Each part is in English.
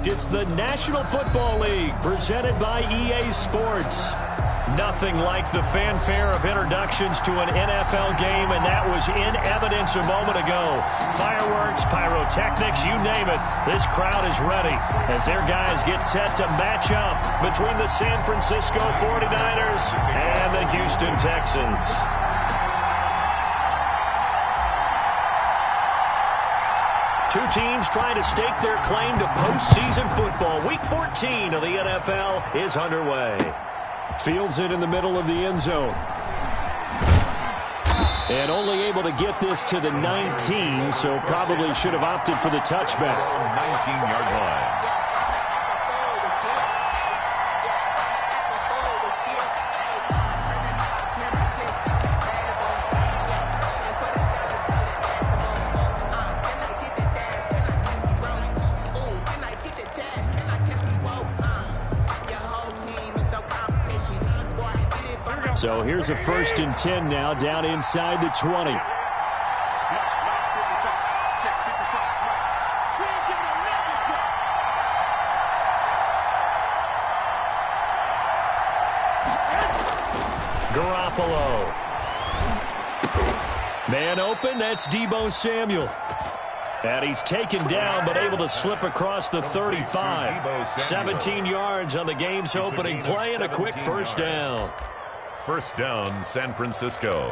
It's the National Football League presented by EA Sports. Nothing like the fanfare of introductions to an NFL game, and that was in evidence a moment ago. Fireworks, pyrotechnics, you name it. This crowd is ready as their guys get set to match up between the San Francisco 49ers and the Houston Texans. Two teams trying to stake their claim to postseason football. Week 14 of the NFL is underway. Fields it in the middle of the end zone. And only able to get this to the 19, so probably should have opted for the touchback. 19-yard line. So here's a 1st and 10 now, down inside the 20. Garoppolo. Man open, that's Deebo Samuel. And he's taken down, but able to slip across the 35. 17 yards on the game's opening play and a quick first down. First down, San Francisco.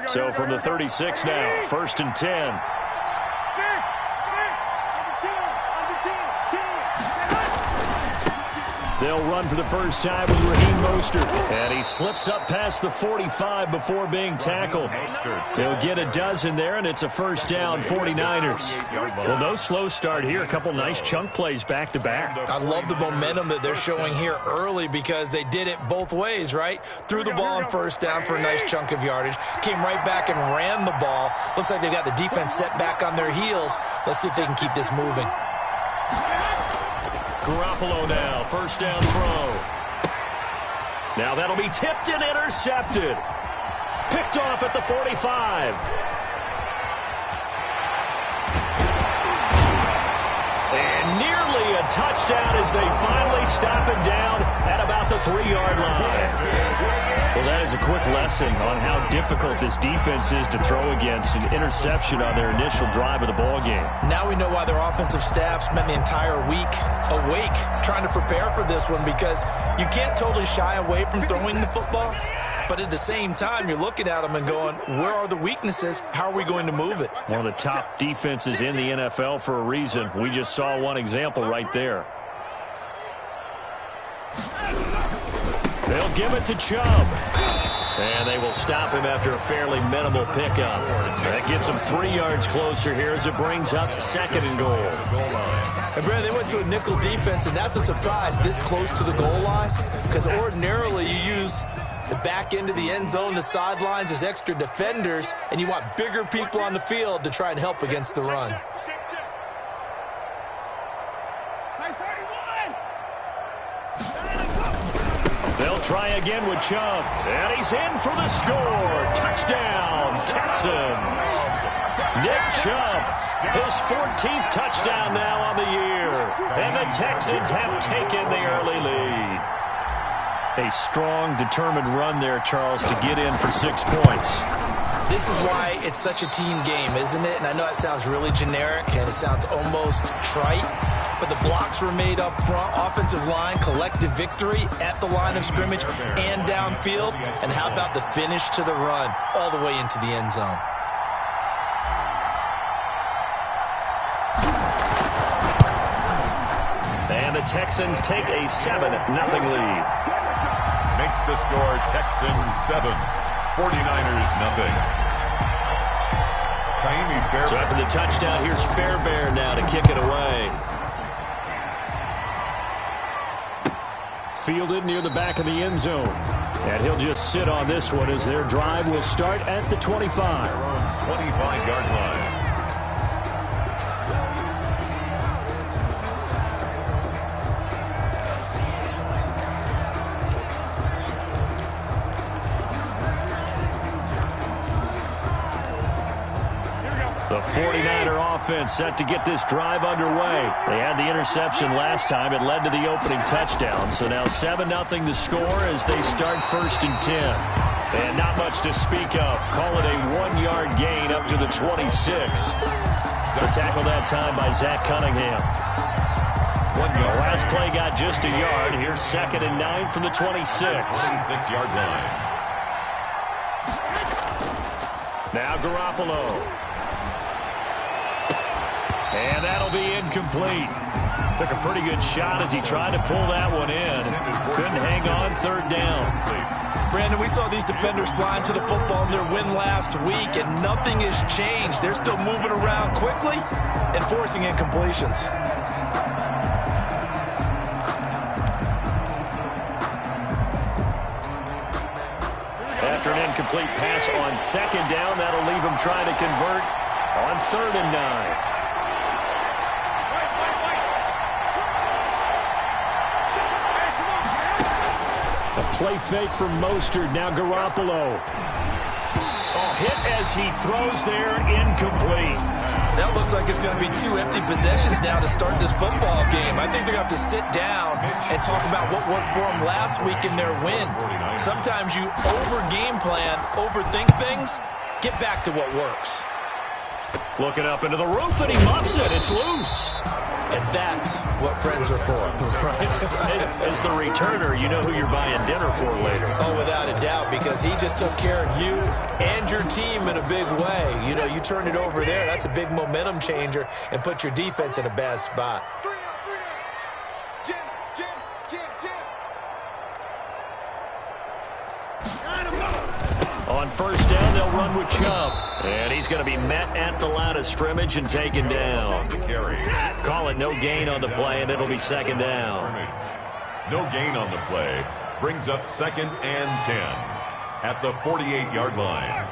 So from the 36 now, 1st and 10. They'll run for the first time with Raheem Mostert. And he slips up past the 45 before being tackled. He'll get a dozen there, and it's a first down, 49ers. Well, no slow start here. A couple nice chunk plays back-to-back. I love the momentum that they're showing here early because they did it both ways, right? Threw the ball on first down for a nice chunk of yardage. Came right back and ran the ball. Looks like they've got the defense set back on their heels. Let's see if they can keep this moving. Garoppolo now, first down throw. Now that'll be tipped and intercepted. Picked off at the 45. And nearly a touchdown as they finally stop him down at about the 3-yard line. Well, that is a quick lesson on how difficult this defense is to throw against. An interception on their initial drive of the ballgame. Now we know why their offensive staff spent the entire week awake trying to prepare for this one, because you can't totally shy away from throwing the football. But at the same time, you're looking at them and going, where are the weaknesses? How are we going to move it? One of the top defenses in the NFL for a reason. We just saw one example right there. They'll give it to Chubb. And they will stop him after a fairly minimal pickup. That gets him 3 yards closer here as it brings up 2nd and goal. And Brad, they went to a nickel defense, and that's a surprise this close to the goal line, because ordinarily you use the back end of the end zone, the sidelines as extra defenders, and you want bigger people on the field to try and help against the run. They'll try again with Chubb, and he's in for the score. Touchdown, Texans. Nick Chubb, his 14th touchdown now on the year, and the Texans have taken the early lead. A strong, determined run there, Charles, to get in for 6 points. This is why it's such a team game, isn't it? And I know it sounds really generic, and it sounds almost trite, but the blocks were made up front, offensive line, collective victory at the line of scrimmage and downfield. And how about the finish to the run all the way into the end zone? And the Texans take a 7-0 lead. Makes the score Texans 7, 49ers nothing. So after the touchdown, here's Fairbairn now to kick it away. Fielded near the back of the end zone. And he'll just sit on this one as their drive will start at the 25. 25-yard line. The 49er offense set to get this drive underway. They had the interception last time. It led to the opening touchdown. So now 7-0 the score as they start 1st and 10. And not much to speak of. Call it a 1-yard gain up to the 26. The tackle that time by Zach Cunningham. 1 yard. The last play got just a yard. Here's 2nd and 9 from the 26. 26-yard line. Now Garoppolo. And that'll be incomplete. Took a pretty good shot as he tried to pull that one in. Couldn't hang on 3rd down. Brandon, we saw these defenders flying to the football in their win last week, and nothing has changed. They're still moving around quickly and forcing incompletions. After an incomplete pass on 2nd down, that'll leave him trying to convert on 3rd and 9. A play fake from Mostert. Now Garoppolo. Hit as he throws there, incomplete. That looks like it's going to be 2 empty possessions now to start this football game. I think they're going to have to sit down and talk about what worked for them last week in their win. Sometimes you over-game plan, overthink things. Get back to what works. Looking up into the roof, and he muffs it. It's loose. And that's what friends are for. As the returner, you know who you're buying dinner for later. Oh, without a doubt, because he just took care of you and your team in a big way. You know, you turn it over there, that's a big momentum changer, and put your defense in a bad spot. On 1st down, they'll run with Chubb. And he's going to be met at the line of scrimmage and taken down. Call it no gain on the play, and it'll be 2nd down. No gain on the play. Brings up 2nd and 10 at the 48-yard line.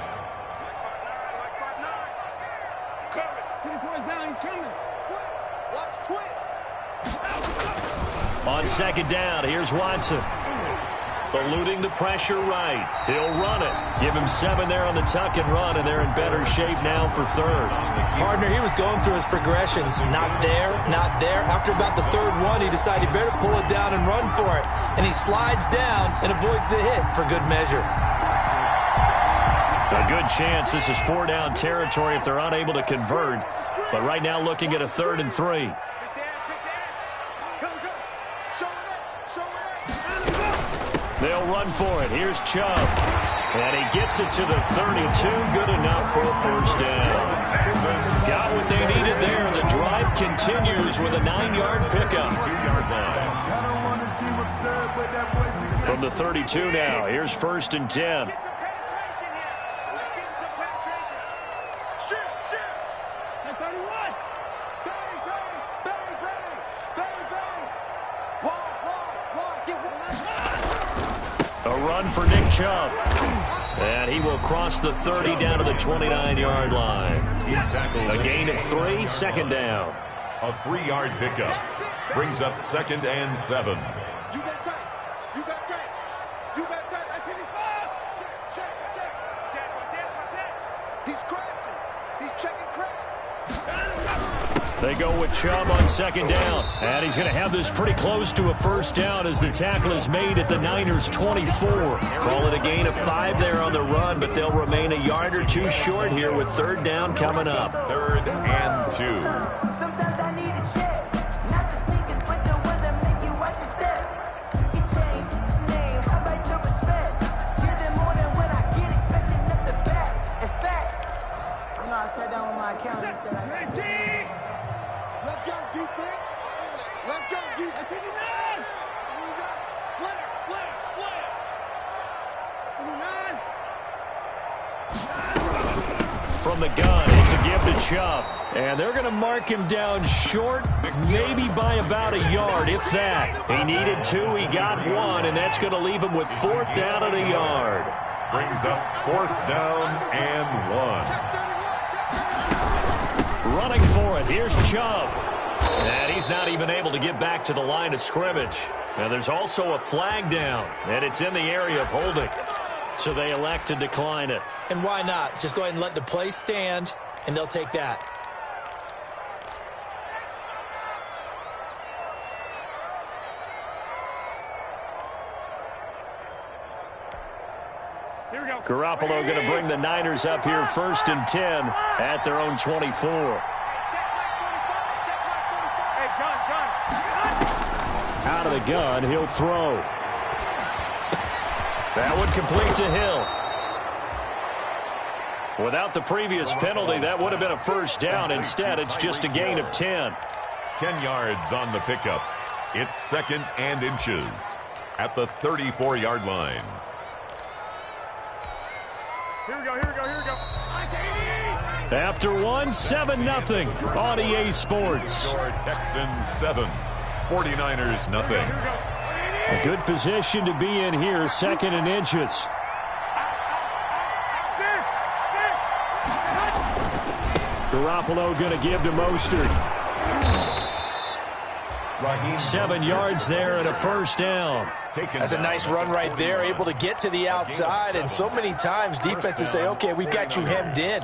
On 2nd down, here's Watson. Eluding the pressure right. He'll run it. Give him 7 there on the tuck and run, and they're in better shape now for 3rd. Partner, he was going through his progressions. Not there, not there. After about the 3rd one, he decided he better pull it down and run for it. And he slides down and avoids the hit for good measure. A good chance this is 4-down territory if they're unable to convert. But right now looking at a 3rd and 3. They'll run for it. Here's Chubb. And he gets it to the 32. Good enough for a 1st down. Got what they needed there. The drive continues with a 9-yard pickup. 2-yard line. From the 32 now. Here's 1st and 10. A run for Nick Chubb. And he will cross the 30 down to the 29-yard line. He's tackled. A gain of 3, 2nd down. A 3-yard pickup. Brings up 2nd and 7. They go with Chubb on 2nd down. And he's going to have this pretty close to a 1st down as the tackle is made at the Niners' 24. Call it a gain of 5 there on the run, but they'll remain a yard or 2 short here with 3rd down coming up. 3rd and 2. Sometimes I need a check. Not the sneakers, but the ones that make you watch your step. You change name, how about your respect? Give them more than what I get, expecting them to back. In fact, I know I sat down with my accountant and said I got Let's go, defense. Let's go, defense. 59. Slam. 59. From the gun, it's a give to Chubb. And they're going to mark him down short, maybe by about a yard, if that. He needed 2, he got 1, and that's going to leave him with 4th down and a yard. Brings up 4th down and 1. Running for it, here's Chubb. And he's not even able to get back to the line of scrimmage. Now there's also a flag down, and it's in the area of holding. So they elect to decline it. And why not? Just go ahead and let the play stand and they'll take that. Garoppolo going to bring the Niners up here 1st and 10 at their own 24. Out of the gun, he'll throw. That one complete to Hill. Without the previous penalty, that would have been a first down. Instead, it's just a gain of 10. 10 yards on the pickup. It's 2nd and inches at the 34-yard line. Here we go, here we go, here we go. After 7-0 on EA Sports. Texans 7, 49ers nothing. A good position to be in here, 2nd and inches. Garoppolo going to give to Mostert. 7 yards there and a first down. That's a nice run right there, able to get to the outside, and so many times defenses say, okay, we've got you hemmed in.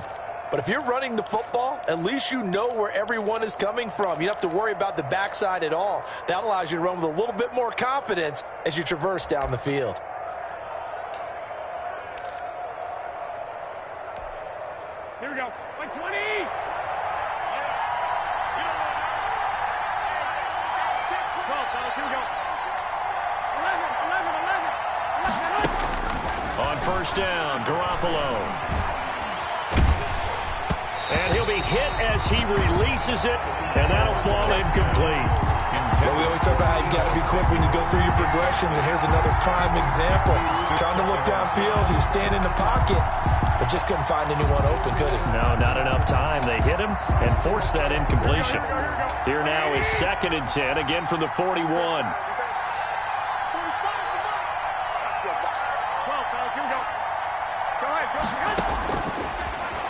But if you're running the football, at least you know where everyone is coming from. You don't have to worry about the backside at all. That allows you to run with a little bit more confidence as you traverse down the field. Here we go. Like 20. On first down, Garoppolo. And he'll be hit as he releases it, and that'll fall incomplete. Well, we always talk about how you got to be quick when you go through your progressions, and here's another prime example. Trying to look downfield, he was standing in the pocket, but just couldn't find anyone open, could he? No, not enough time. They hit him and forced that incompletion. Here now is 2nd and 10, again from the 41.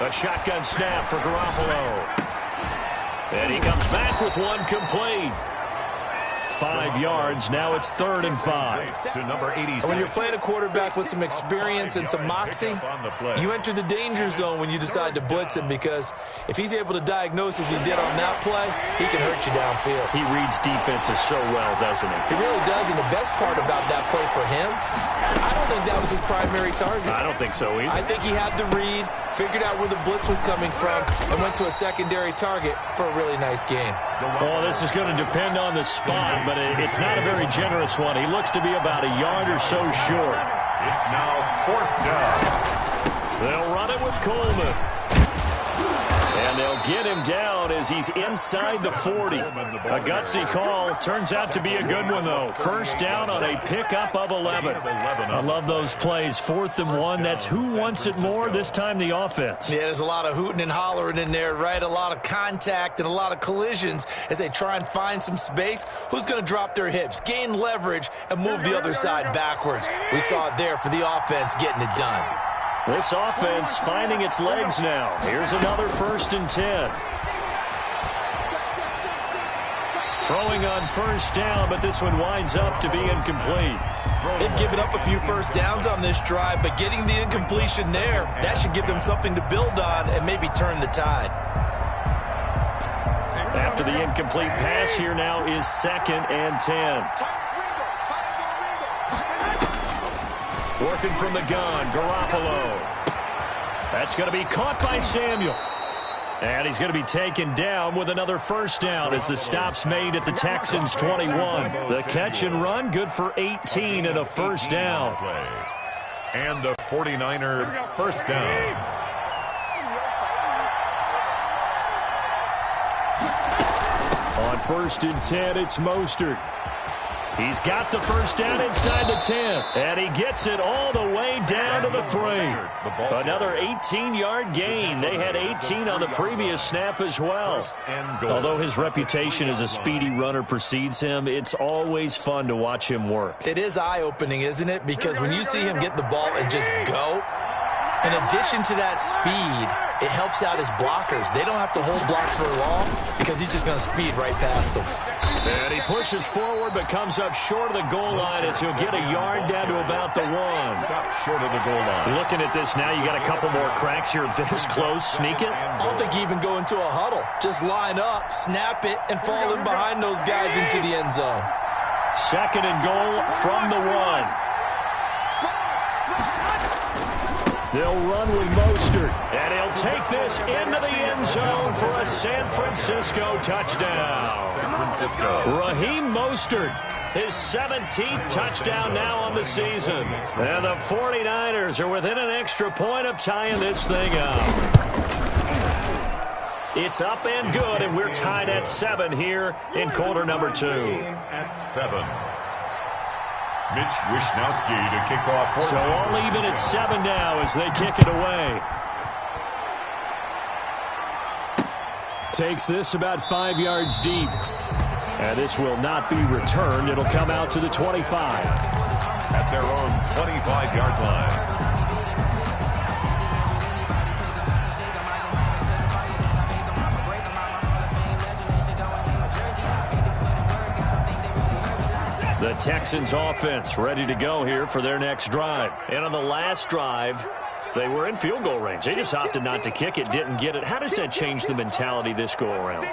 A shotgun snap for Garoppolo. And he comes back with one complete. 5 yards. Now it's 3rd and 5. To number 86. When you're playing a quarterback with some experience and some moxie, you enter the danger zone when you decide to blitz him, because if he's able to diagnose as he did on that play, he can hurt you downfield. He reads defenses so well, doesn't he? He really does, and the best part about that play for him, I don't think that was his primary target. I don't think so either. I think he had the read, figured out where the blitz was coming from, and went to a secondary target for a really nice gain. Well, this is going to depend on the spot, but it's not a very generous one. He looks to be about a yard or so short. It's now 4th down. They'll run it with Coleman. And they'll get him down as he's inside the 40. A gutsy call. Turns out to be a good one, though. First down on a pickup of 11. I love those plays. 4th and 1. That's who wants it more, this time the offense. Yeah, there's a lot of hooting and hollering in there, right? A lot of contact and a lot of collisions as they try and find some space. Who's going to drop their hips, gain leverage, and move the other side backwards? We saw it there for the offense getting it done. This offense finding its legs now. Here's another 1st and 10. Throwing on first down, but this one winds up to be incomplete. They've given up a few first downs on this drive, but getting the incompletion there, that should give them something to build on and maybe turn the tide. After the incomplete pass, here now is 2nd and 10. Working from the gun, Garoppolo. That's going to be caught by Samuel. And he's going to be taken down with another first down as the stop's made at the Texans' 21. The catch and run, good for 18 and a first down. And a 49er first down. On 1st and 10, it's Mostert. He's got the first down inside the 10, and he gets it all the way down to the 3. Another 18-yard gain. They had 18 on the previous snap as well. Although his reputation as a speedy runner precedes him, it's always fun to watch him work. It is eye-opening, isn't it? Because when you see him get the ball and just go, In addition to that speed, it helps out his blockers. They don't have to hold blocks for long because he's just going to speed right past them. And he pushes forward but comes up short of the goal line as he'll get a yard down to about the 1. Stop short of the goal line. Looking at this now, you got a couple more cracks here this close. Sneak it. I don't think you even go into a huddle. Just line up, snap it, and fall in behind those guys into the end zone. 2nd and goal from the 1. They'll run with Mostert, and he'll take this into the end zone for a San Francisco touchdown. San Francisco. Raheem Mostert, his 17th touchdown now on the season. And the 49ers are within an extra point of tying this thing up. It's up and good, and we're tied at 7 here in quarter number 2. At 7. Mitch Wishnowsky to kick off. So all even at 7 now as they kick it away. Takes this about 5 yards deep. And this will not be returned. It'll come out to the 25. At their own 25-yard line. The Texans offense ready to go here for their next drive. And on the last drive, they were in field goal range. They just opted not to kick it, didn't get it. How does that change the mentality this go around?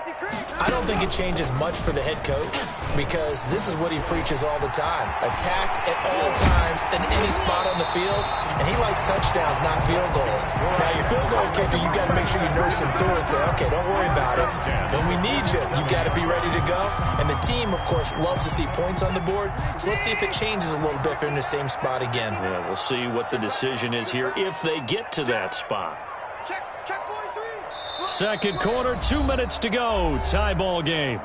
I don't think it changes much for the head coach because this is what he preaches all the time. Attack at all times in any spot on the field, and he likes touchdowns, not field goals. Now, your field goal kicker, you got to make sure you nurse him through and say, okay, don't worry about it. When we need you, you got to be ready to go. And the team, of course, loves to see points on the board, so let's see if it changes a little bit if they're in the same spot again. Yeah, we'll see what the decision is here if they get to that spot. Check 43. 2nd quarter, 2 minutes to go. Tie ball game.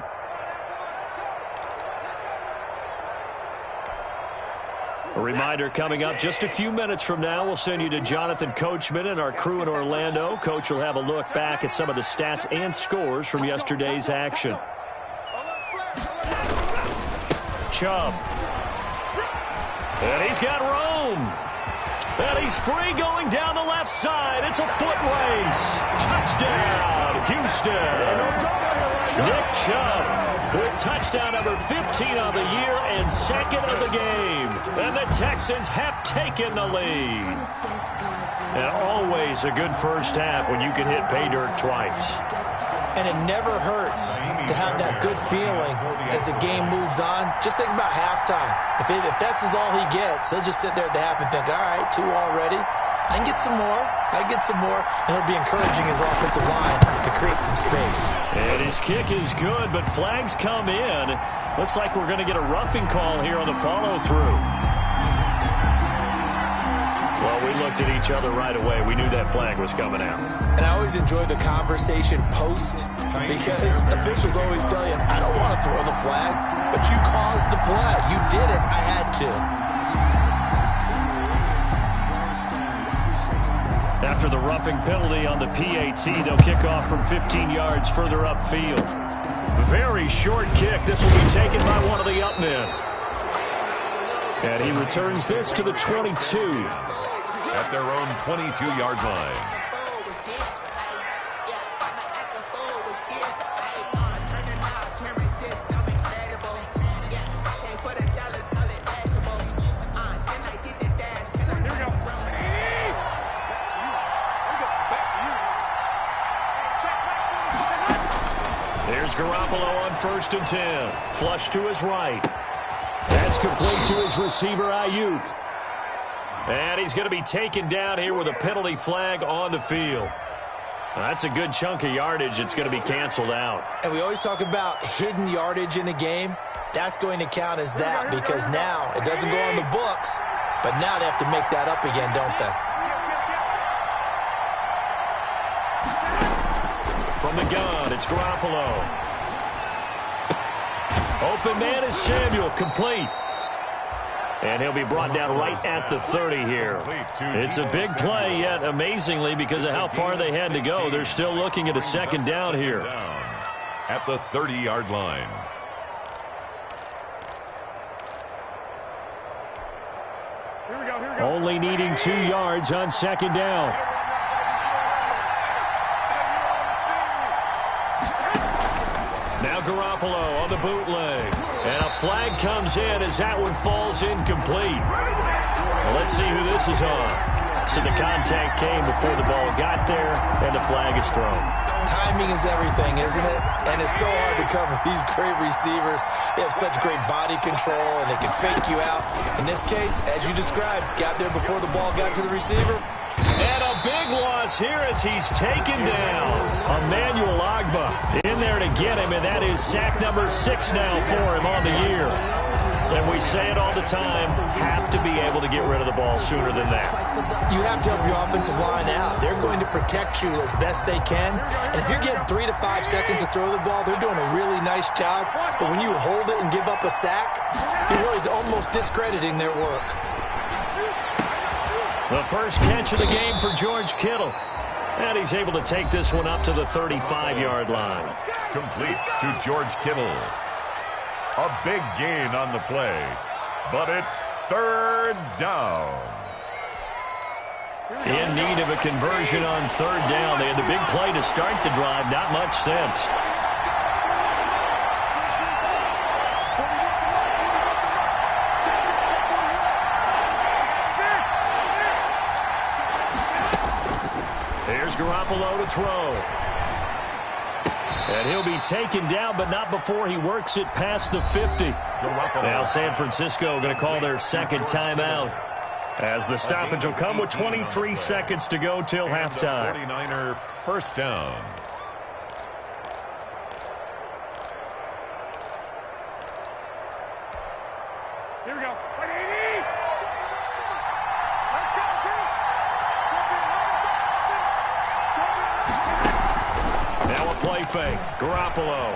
A reminder coming up just a few minutes from now. We'll send you to Jonathan Coachman and our crew in Orlando. Coach will have a look back at some of the stats and scores from yesterday's action. Chubb. And he's got Rome. And he's free going down the left side. It's a foot race. Touchdown, Houston. Nick Chubb with touchdown number 15 on the year and 2nd of the game. And the Texans have taken the lead. And always a good first half when you can hit pay dirt twice. And it never hurts to have that good feeling as the game moves on. Just think about halftime. If that's all he gets, he'll just sit there at the half and think, all right, 2 already. I can get some more. I can get some more. And he'll be encouraging his offensive line to create some space. And his kick is good, but flags come in. Looks like we're going to get a roughing call here on the follow-through. Well, we looked at each other right away. We knew that flag was coming out. And I always enjoy the conversation post because officials always tell you, I don't want to throw the flag, but you caused the play. You did it. I had to. After the roughing penalty on the PAT, they'll kick off from 15 yards further upfield. Very short kick. This will be taken by one of the up men. And he returns this to the 22. At their own 22-yard line. There's Garoppolo on 1st and 10. Flush to his right. That's complete to his receiver, Ayuk. And he's going to be taken down here with a penalty flag on the field. That's a good chunk of yardage. It's going to be canceled out. And we always talk about hidden yardage in a game. That's going to count as that because now it doesn't go on the books, but now they have to make that up again, don't they? From the gun, it's Garoppolo. Open man is Samuel, complete. And he'll be brought down right at the 30 here. It's a big play, yet amazingly, because of how far they had to go, they're still looking at a 2nd down here. At the 30-yard line. Only needing 2 yards on second down. Now Garoppolo on the bootleg. And a flag comes in as that one falls incomplete. Well, let's see who this is on. So the contact came before the ball got there, and the flag is thrown. Timing is everything, isn't it? And it's so hard to cover these great receivers. They have such great body control, and they can fake you out. In this case, as you described, got there before the ball got to the receiver. And a big loss here as he's taken down. Emmanuel Ogbah in there to get him, and that is sack number 6 now for him on the year. And we say it all the time, have to be able to get rid of the ball sooner than that. You have to help your offensive line out. They're going to protect you as best they can. And if you're getting 3 to 5 seconds to throw the ball, they're doing a really nice job. But when you hold it and give up a sack, you're really almost discrediting their work. The first catch of the game for George Kittle. And he's able to take this one up to the 35-yard line. Complete to George Kittle. A big gain on the play, but it's third down. In need of a conversion on third down. They had the big play to start the drive. Not much sense. Here's Garoppolo to throw. And he'll be taken down, but not before he works it past the 50. Now San Francisco going to call their second timeout, as the stoppage will come with 23 seconds to go till halftime. 49er first down. Here we go. Let's go, team. Now a play fake. Garoppolo.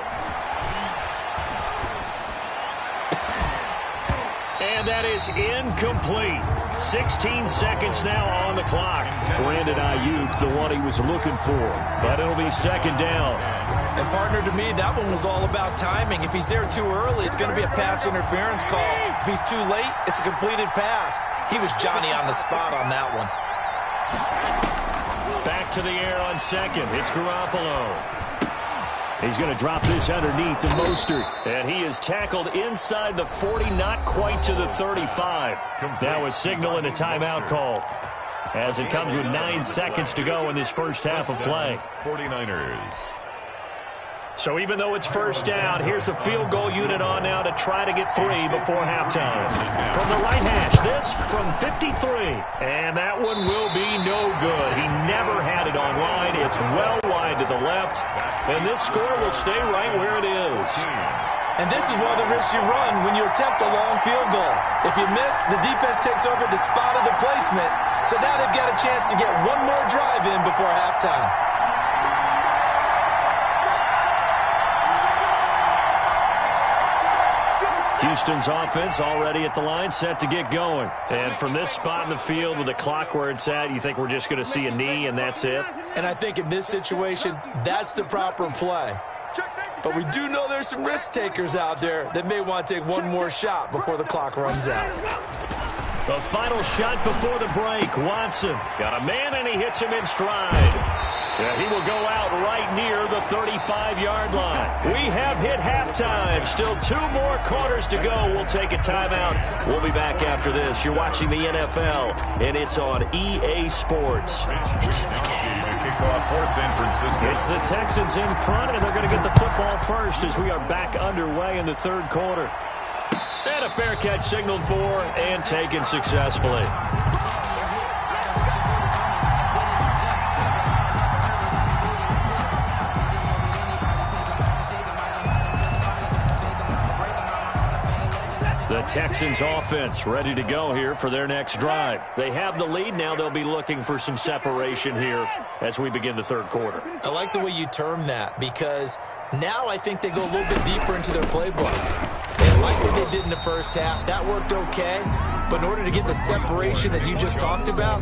And that is incomplete. 16 seconds now on the clock. Brandon Ayuk, the one he was looking for. But it'll be second down. And, partner, to me, that one was all about timing. If he's there too early, it's going to be a pass interference call. If he's too late, it's a completed pass. He was Johnny on the spot on that one. Back to the air on second. It's Garoppolo. He's going to drop this underneath to Mostert. And he is tackled inside the 40, not quite to the 35. That was signaling a timeout call, as it comes with 9 seconds to go in this first half of play. 49ers. So even though it's first down, here's the field goal unit on now to try to get 3 before halftime. From the right hash, this from 53. And that one will be no good. He never had it on line. It's well wide to the left. And this score will stay right where it is. And this is one of the risks you run when you attempt a long field goal. If you miss, the defense takes over the spot of the placement. So now they've got a chance to get one more drive in before halftime. Houston's offense already at the line, set to get going. And from this spot in the field with the clock where it's at, you think we're just going to see a knee and that's it? And I think in this situation, that's the proper play. But we do know there's some risk takers out there that may want to take one more shot before the clock runs out. The final shot before the break. Watson got a man and he hits him in stride. Yeah, he will go out right near the 35-yard line. We have hit halftime. Still 2 more quarters to go. We'll take a timeout. We'll be back after this. You're watching the NFL, and it's on EA Sports. It's in the game. It's the Texans in front, and they're going to get the football first as we are back underway in the third quarter. And a fair catch signaled for and taken successfully. The Texans offense ready to go here for their next drive. They have the lead now. They'll be looking for some separation here as we begin the third quarter. I like the way you term that, because now I think they go a little bit deeper into their playbook. They like what they did in the first half. That worked okay. But in order to get the separation that you just talked about,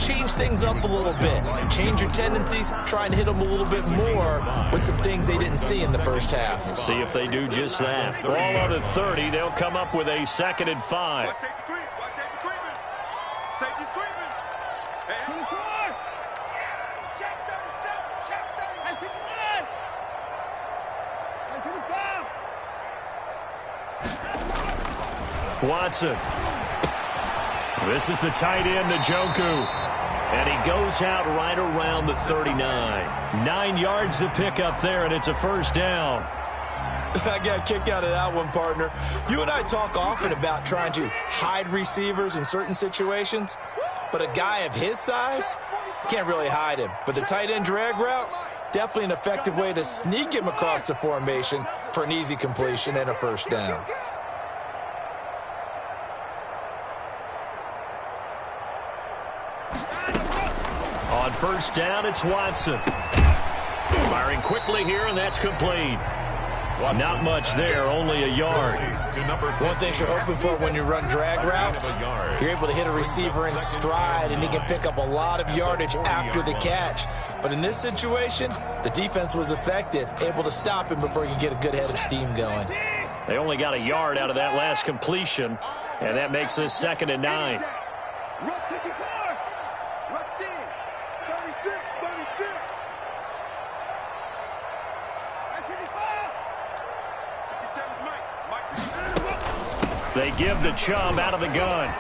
change things up a little bit. Change your tendencies, try and hit them a little bit more with some things they didn't see in the first half. See if they do just that. Ball on the 30. They'll come up with a 2nd and 5. Safety's creeping. Hey, 24. check 37. Check 37. 55. Watson. This is the tight end, Njoku. And he goes out right around the 39. 9 yards to pick up there, and it's a first down. I got a kick out of that one, partner. You and I talk often about trying to hide receivers in certain situations, but a guy of his size, can't really hide him. But the tight end drag route, definitely an effective way to sneak him across the formation for an easy completion and a first down. On first down, it's Watson. Firing quickly here, and that's complete. Not much there, only a yard. One thing you're hoping for when you run drag routes, you're able to hit a receiver in stride, and he can pick up a lot of yardage after the catch. But in this situation, the defense was effective, able to stop him before he could get a good head of steam going. They only got a yard out of that last completion, and that makes this 2nd and 9. Rush 54. Rush in. 36. 36. 57's Mike. Mike. They give the Chubb out of the gun.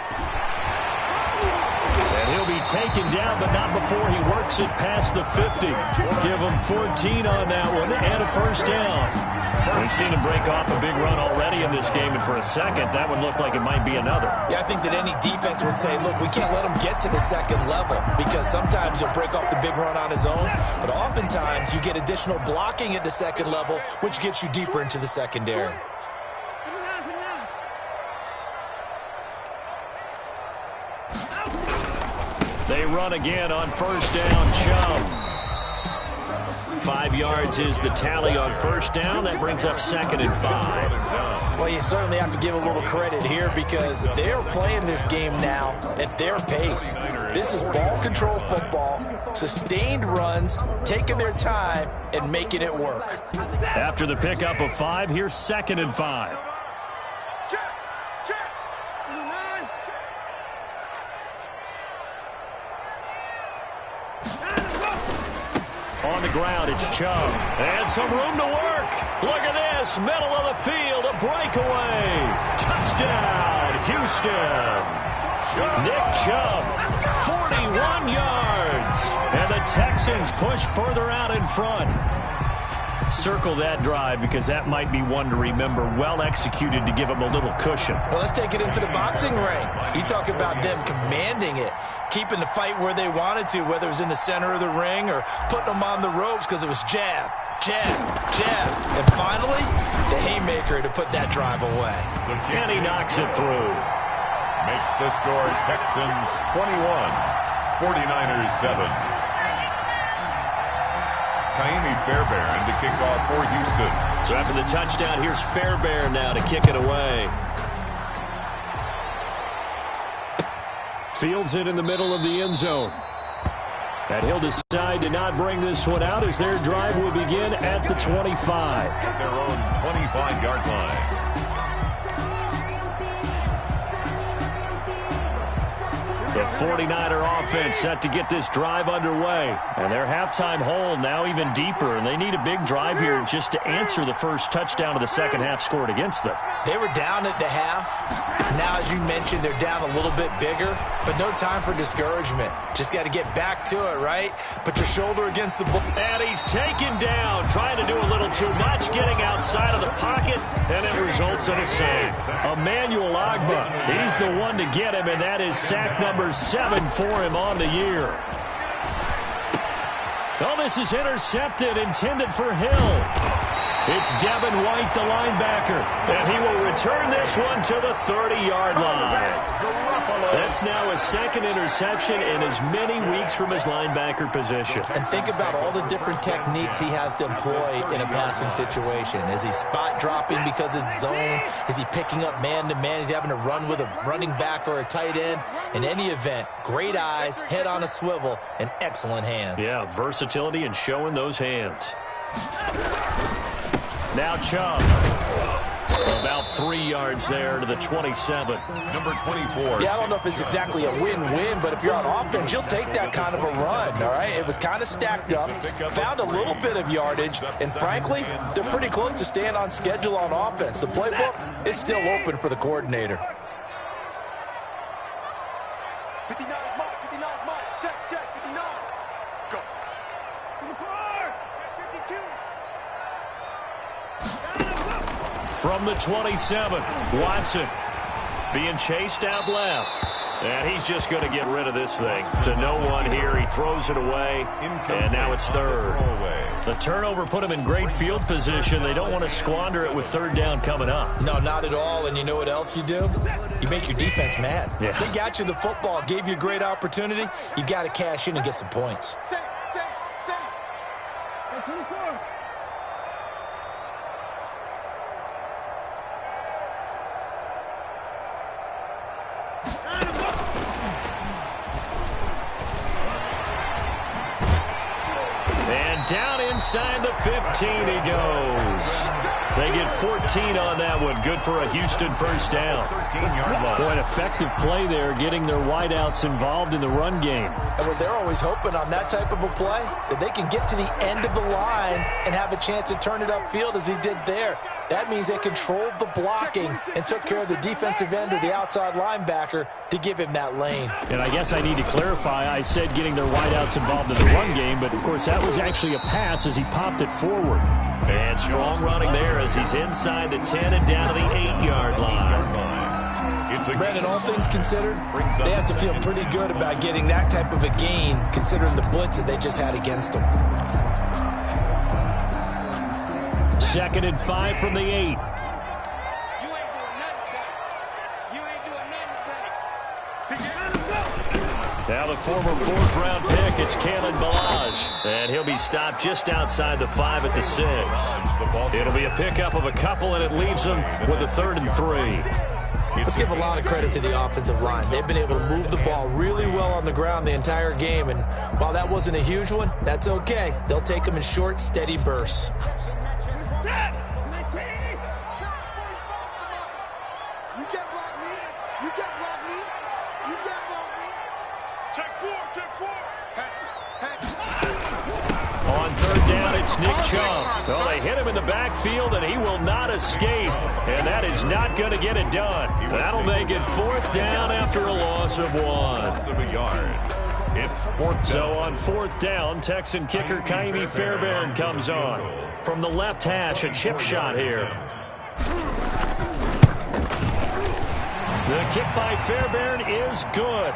And he'll be taken down, but not before he works it past the 50. Give him 14 on that one and a first down. We've seen him break off a big run already in this game, and for a second, that one looked like it might be another. Yeah, I think that any defense would say, look, we can't let him get to the second level, because sometimes he'll break off the big run on his own, but oftentimes you get additional blocking at the second level, which gets you deeper into the secondary. They run again on first down. Chubb. 5 yards is the tally on first down. That brings up 2nd and 5. Well, you certainly have to give a little credit here because they're playing this game now at their pace. This is ball control football, sustained runs, taking their time, and making it work. After the pickup of 5, here's 2nd and 5. On the ground, it's Chubb. And some room to work. Look at this. Middle of the field, a breakaway. Touchdown, Houston. Nick Chubb, 41 yards. And the Texans push further out in front. Circle that drive because that might be one to remember. Well executed to give them a little cushion. Well, let's take it into the boxing ring. You talk about them commanding it, keeping the fight where they wanted to, whether it was in the center of the ring or putting them on the ropes because it was jab, jab, jab. And finally, the haymaker to put that drive away. And he knocks it through. Makes the score Texans 21, 49ers 7. Kaimi Fairbairn to kick off for Houston. So after the touchdown, here's Fairbairn now to kick it away. Fields it in the middle of the end zone. And he'll decide to not bring this one out as their drive will begin at the 25. At their own 25-yard line. The 49er offense set to get this drive underway. And their halftime hole now even deeper. And they need a big drive here just to answer the first touchdown of the second half scored against them. They were down at the half. Now, as you mentioned, they're down a little bit bigger. But no time for discouragement. Just got to get back to it, right? Put your shoulder against the ball. And he's taken down. Trying to do a little too much. Getting outside of the pocket. And it results in a sack. Emmanuel Ogbah. He's the one to get him. And that is sack number 7 for him on the year. Oh, this is intercepted, intended for Hill. It's Devin White, the linebacker, and he will return this one to the 30-yard line. That's now his second interception in as many weeks from his linebacker position. And think about all the different techniques he has to employ in a passing situation. Is he spot dropping because it's zone? Is he picking up man-to-man? Is he having to run with a running back or a tight end? In any event, great eyes, head on a swivel, and excellent hands. Yeah, versatility and showing those hands. Now Chubb. About 3 yards there to the 27. Number 24. Yeah, I don't know if it's exactly a win-win, but if you're on offense, you'll take that kind of a run, all right? It was kind of stacked up, found a little bit of yardage, and frankly, they're pretty close to staying on schedule on offense. The playbook is still open for the coordinator. 59 mark, 59 mark. Check, 59. Go. To the bar. 52. From the 27, Watson being chased out left. And he's just going to get rid of this thing. To no one here. He throws it away. And now it's third. The turnover put him in great field position. They don't want to squander it with third down coming up. No, not at all. And you know what else you do? You make your defense mad. Yeah. They got you the football, gave you a great opportunity. You got to cash in and get some points. Say. 24. And down inside the 15 he goes. They get 14 on that one. Good for a Houston first down. 13-yard line. Boy, an effective play there, getting their wideouts involved in the run game. And what they're always hoping on that type of a play, that they can get to the end of the line and have a chance to turn it upfield as he did there. That means they controlled the blocking and took care of the defensive end or the outside linebacker to give him that lane. And I guess I need to clarify, I said getting their wideouts involved in the run game, but of course that was actually a pass as he popped it forward. And strong running there as he's inside the 10 and down to the 8-yard line. Brandon, all things considered, they have to feel pretty good about getting that type of a gain considering the blitz that they just had against them. 2nd and 5 from the 8. You ain't doing nothing today. You ain't doing nothing today. Now the former 4th-round pick, it's Kalen Ballage. And he'll be stopped just outside the 5 at the 6. It'll be a pickup of a couple, and it leaves them with a 3rd and 3. Let's give a lot of credit to the offensive line. They've been able to move the ball really well on the ground the entire game, and while that wasn't a huge one, that's okay. They'll take them in short, steady bursts. You can't block me. You can't block me. You can't block me. Check 4. On 3rd down, it's Nick Chubb. Well, they hit him in the backfield, and he will not escape. And that is not going to get it done. That'll make it 4th down after a loss of 1. It's 4th down. So on 4th down, Texan kicker Kaimi Fairbairn comes on. From the left hash, a chip shot here. The kick by Fairbairn is good.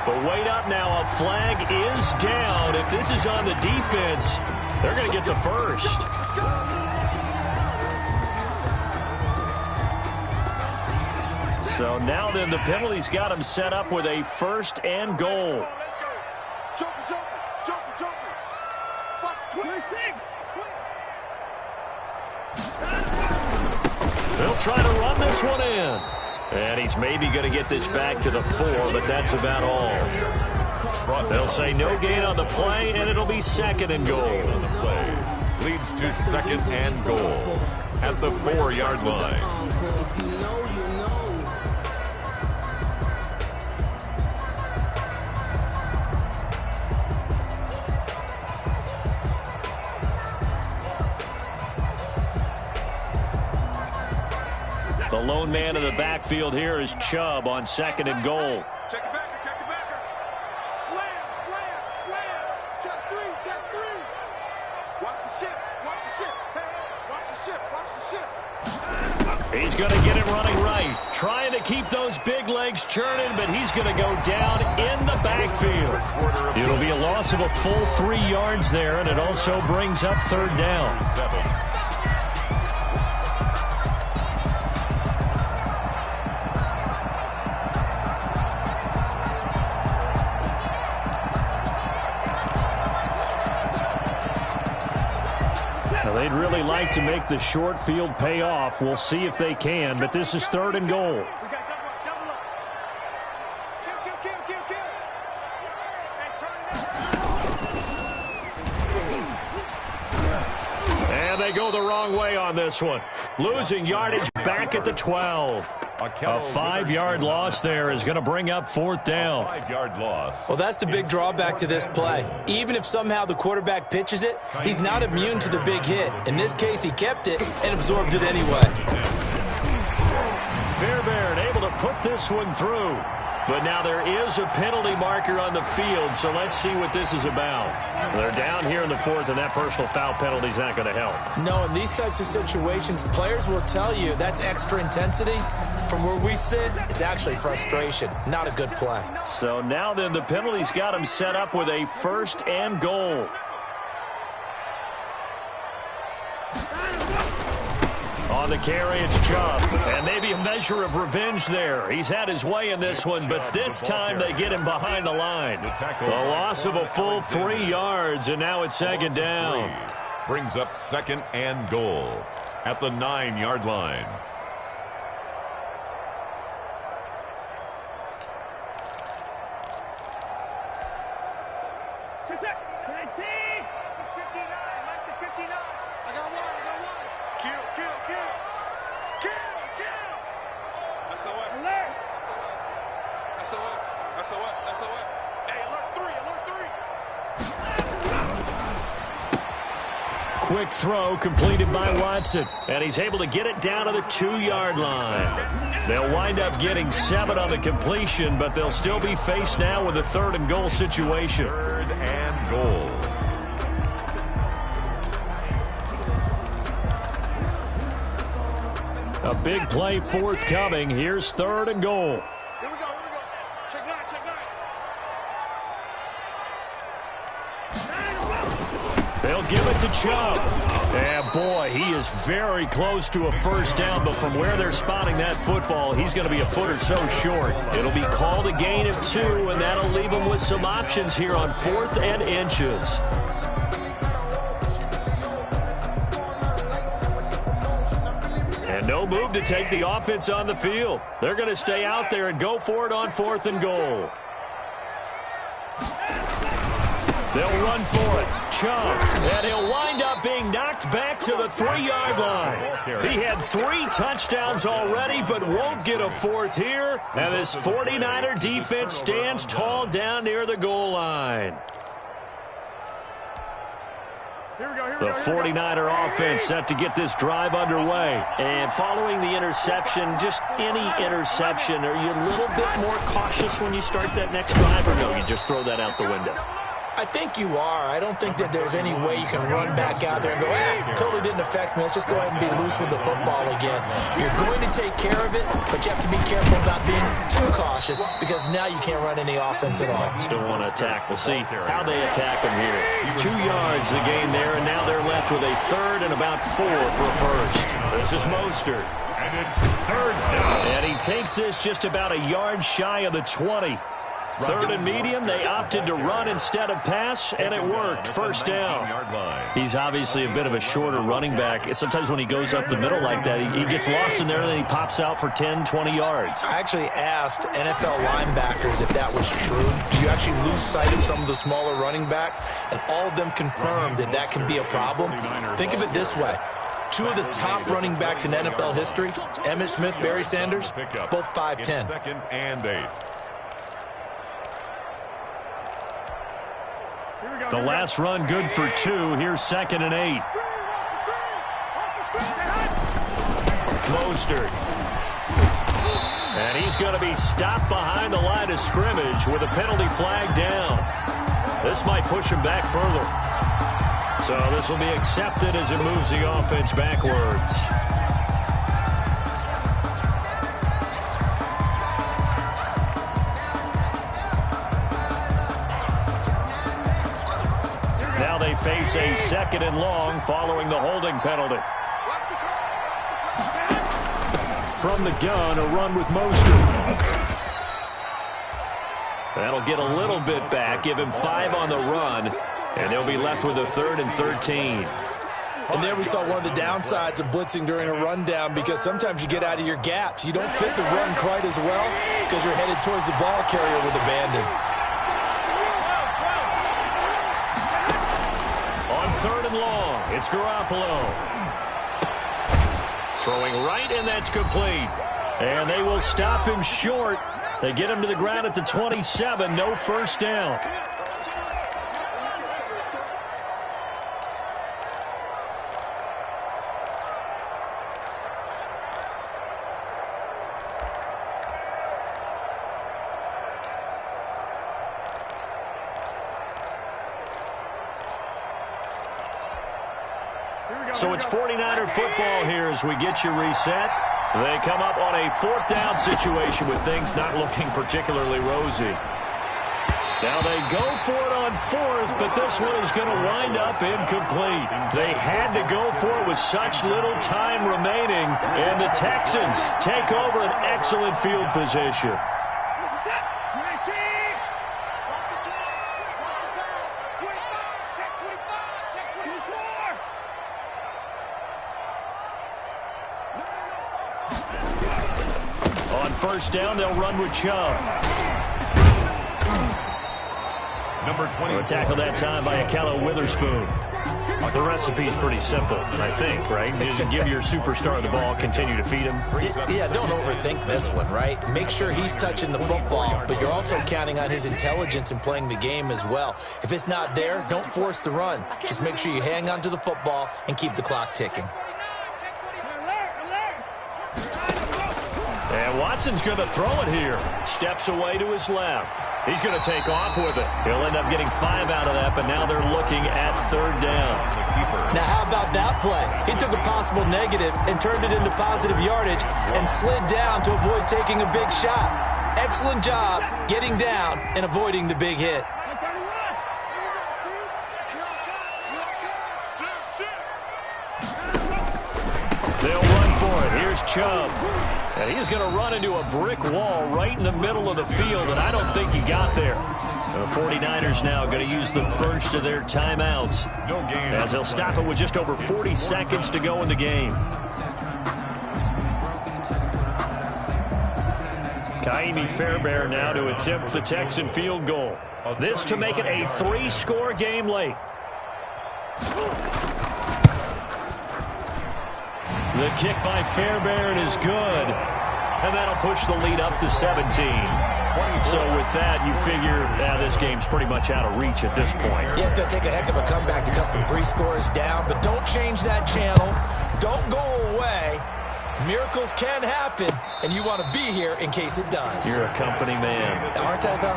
But wait up now, a flag is down. If this is on the defense, they're going to get the first. So now then the penalty's got them set up with a 1st and goal. Joker. Watch 26. They'll try to run this one in. And he's maybe going to get this back to the 4, but that's about all. They'll say no gain on the play, and it'll be 2nd and goal. Leads to 2nd and goal at the 4-yard line. The lone man in the backfield here is Chubb on 2nd and goal. Check it back. Slam. Check 3. Watch the ship. Hey, watch the ship. He's going to get it running right. Trying to keep those big legs churning, but he's going to go down in the backfield. It'll be a loss of a full 3 yards there, and it also brings up 3rd down. They'd really like to make the short field pay off. We'll see if they can, but this is 3rd and goal. We got double up. Kill. Hey, turn it up. And they go the wrong way on this one. Losing yardage back at the 12. A 5-yard loss there is going to bring up 4th down. 5-yard loss. Well, that's the big drawback to this play. Even if somehow the quarterback pitches it, he's not immune to the big hit. In this case, he kept it and absorbed it anyway. Fairbairn able to put this one through. But now there is a penalty marker on the field, so let's see what this is about. They're down here in the 4th, and that personal foul penalty is not going to help. No, in these types of situations, players will tell you that's extra intensity. From where we sit, it's actually frustration, not a good play. So now then, the penalty's got him set up with a 1st and goal. On the carry, it's Chubb. And maybe a measure of revenge there. He's had his way in this one, but this time they get him behind the line. The loss of a full 3 yards, and now it's 2nd down. Brings up 2nd and goal at the 9-yard line. Quick throw completed by Watson, and he's able to get it down to the 2-yard line. They'll wind up getting 7 on the completion, but they'll still be faced now with a 3rd and goal situation. 3rd and goal. A big play forthcoming. Here's 3rd and goal. Here we go. Check 9, check 9. They'll give it to Chubb. And boy, he is very close to a 1st down, but from where they're spotting that football, he's going to be a foot or so short. It'll be called a gain of 2, and that'll leave him with some options here on 4th and inches. And no move to take the offense on the field. They're going to stay out there and go for it on 4th and goal. They'll run for it. Chubb. And he'll wind up being knocked back to the 3-yard line. He had 3 touchdowns already, but won't get a 4th here. And this 49er defense stands tall down near the goal line. The 49er offense set to get this drive underway. And following the interception, just any interception, are you a little bit more cautious when you start that next drive, or no, you just throw that out the window? I think you are. I don't think that there's any way you can run back out there and go, totally didn't affect me. Let's just go ahead and be loose with the football again. You're going to take care of it, but you have to be careful about being too cautious because now you can't run any offense at all. Still want to attack. We'll see how they attack them here. 2 yards the gain there, and now they're left with a 3rd and about 4 for a 1st. This is Mostert. And it's 3rd down. And he takes this just about a yard shy of the 20. 3rd and medium, they opted to run instead of pass, and it worked. 1st down. He's obviously a bit of a shorter running back. Sometimes when he goes up the middle like that, he gets lost in there, and then he pops out for 10, 20 yards. I actually asked NFL linebackers if that was true. Do you actually lose sight of some of the smaller running backs? And all of them confirmed that that can be a problem. Think of it this way. 2 of the top running backs in NFL history, Emmitt Smith, Barry Sanders, both 5'10". 2nd and 8. The last run good for 2. Here's 2nd and 8. Mostert. And he's going to be stopped behind the line of scrimmage with a penalty flag down. This might push him back further. So this will be accepted as it moves the offense backwards. Now they face a 2nd and long following the holding penalty. From the gun, a run with Mostert. That'll get a little bit back, give him 5 on the run, and they'll be left with a 3rd and 13. And there we saw one of the downsides of blitzing during a rundown, because sometimes you get out of your gaps. You don't fit the run quite as well because you're headed towards the ball carrier with abandon. On 3rd and long, it's Garoppolo. Throwing right, and that's complete. And they will stop him short. They get him to the ground at the 27. No first down. So it's 49er football here as we get you reset. They come up on a fourth down situation with things not looking particularly rosy. Now they go for it on fourth, but this one is going to wind up incomplete. They had to go for it with such little time remaining, and the Texans take over an excellent field position. First down, they'll run with Chubb. Number 20. Tackled that time by Akello Witherspoon. The recipe's pretty simple, I think, right? Just give your superstar the ball, continue to feed him. Yeah, don't overthink this one, right? Make sure he's touching the football, but you're also counting on his intelligence in playing the game as well. If it's not there, don't force the run. Just make sure you hang on to the football and keep the clock ticking. And Watson's going to throw it here. Steps away to his left. He's going to take off with it. He'll end up getting 5 out of that, but now they're looking at third down. Now, how about that play? He took a possible negative and turned it into positive yardage and slid down to avoid taking a big shot. Excellent job getting down and avoiding the big hit. They'll run for it. Here's Chubb. And he's going to run into a brick wall right in the middle of the field, and I don't think he got there. The 49ers now going to use the first of their timeouts as they'll stop it with just over 40 seconds to go in the game. Kaimi Fairbairn now to attempt the Texan field goal. This to make it a 3-score game late. The kick by Fairbairn is good, and that'll push the lead up to 17. So with that, you figure this game's pretty much out of reach at this point. Yeah, it's going to take a heck of a comeback to come from 3 scores down, but don't change that channel. Don't go away. Miracles can happen, and you want to be here in case it does. You're a company man. Aren't I, though?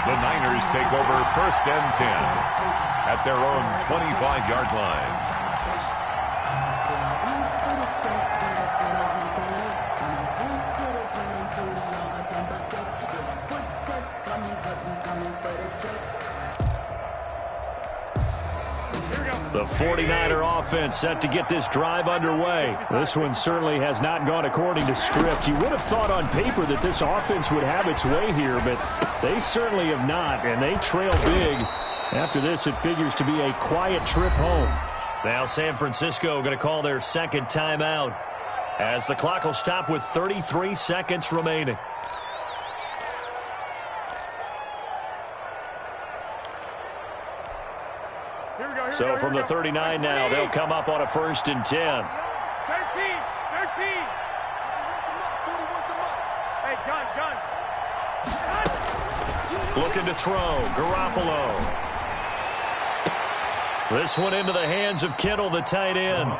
The Niners take over first and 10 at their own 25-yard line. The 49er offense set to get this drive underway. This one certainly has not gone according to script. You would have thought on paper that this offense would have its way here, but they certainly have not, and they trail big. After this, it figures to be a quiet trip home. Now San Francisco going to call their second timeout as the clock will stop with 33 seconds remaining. So from the 39 now, they'll come up on a 1st and 10. 13. Hey, gun. Looking to throw, Garoppolo. This one into the hands of Kittle, the tight end.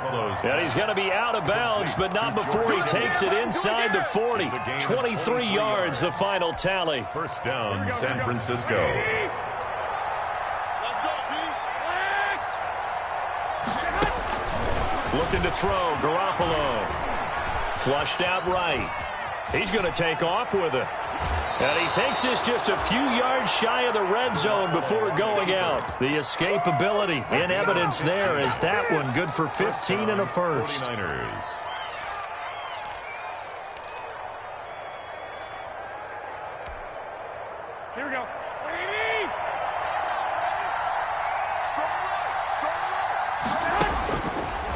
And he's going to be out of bounds, but not before he takes it inside the 40. 23 yards, the final tally. First down, San Francisco. Looking to throw, Garoppolo. Flushed out right. He's going to take off with it. And he takes this just a few yards shy of the red zone before going out. The escapability in evidence there is that one good for 15 and a first. 49ers. Here we go.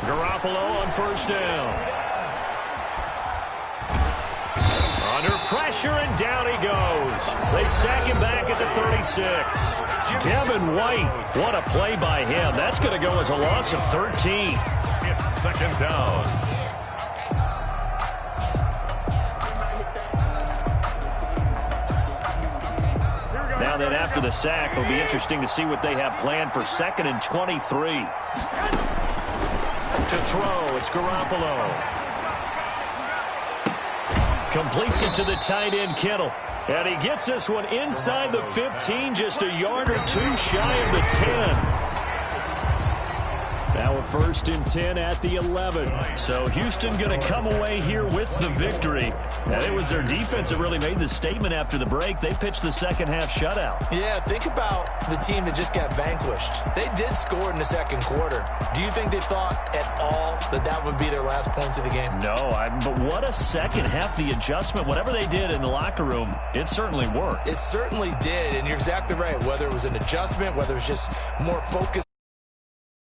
Garoppolo on first down. Under pressure, and down he goes. They sack him back at the 36. Devin White, what a play by him. That's going to go as a loss of 13. second down. Now then, after the sack, it'll be interesting to see what they have planned for 2nd and 23. To throw, it's Garoppolo. Completes it to the tight end, Kittle. And he gets this one inside the 15, just a yard or two shy of the 10. Now a 1st and 10 at the 11. So Houston going to come away here with the victory. And it was their defense that really made the statement after the break. They pitched the second half shutout. Yeah, think about the team that just got vanquished. They did score in the second quarter. Do you think they thought at all that that would be their last points of the game? No, but what a second half. The adjustment, whatever they did in the locker room, it certainly worked. It certainly did, and you're exactly right. Whether it was an adjustment, whether it was just more focused